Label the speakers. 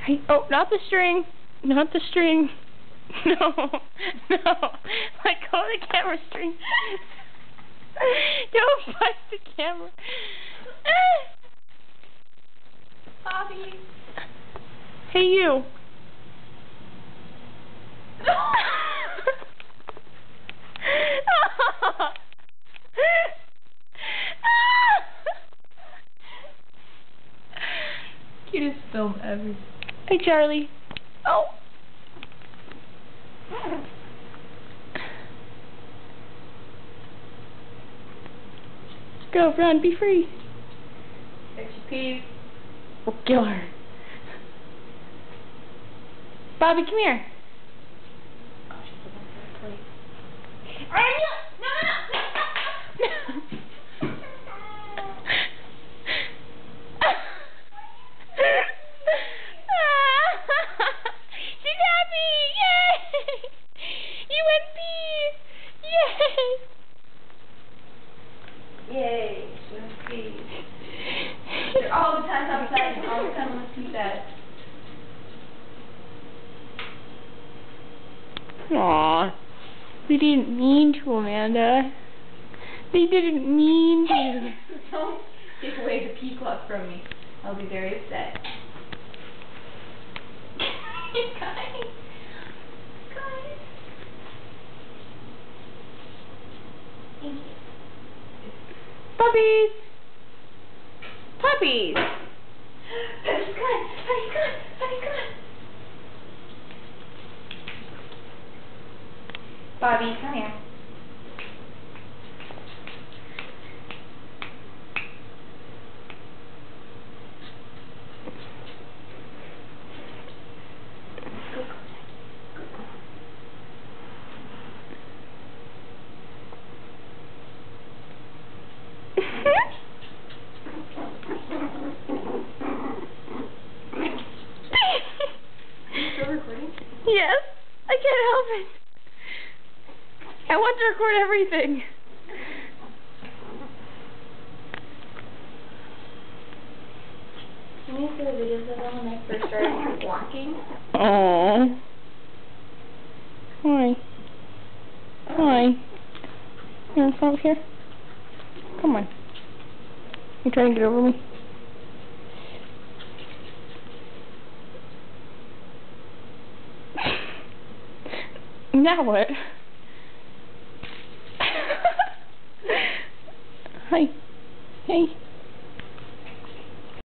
Speaker 1: Right. Oh, not the string. Not the string. No. No. Let go of the camera string. Don't bust the camera.
Speaker 2: Bobby.
Speaker 1: Hey, you.
Speaker 2: Cutest film ever.
Speaker 1: Hey, Charlie. Oh. Go, run, be free.
Speaker 2: There's your peas.
Speaker 1: We'll kill her. Bobby, come here.
Speaker 2: Oh, she's the one for the plate.
Speaker 1: She's happy! Yay! You went pee! Yay!
Speaker 2: Yay, she went pee. You're all the time outside and all the time on the pee bed.
Speaker 1: Aw, we didn't mean to, Amanda. They didn't mean to.
Speaker 2: Don't take away the pee cloth from me. I'll be very upset. Guys. Thank you.
Speaker 1: Puppies! Puppies!
Speaker 2: Puppy's gone! Puppy's gone! Puppy's gone! Bobby, come here. Still recording?
Speaker 1: Yes, I can't help it. I want to record everything.
Speaker 2: Can you see the videos of them when I first started walking?
Speaker 1: Aww. Hi. Hi. You want to come over here? Come on. You trying to get over me? Now what? Hi. Hey.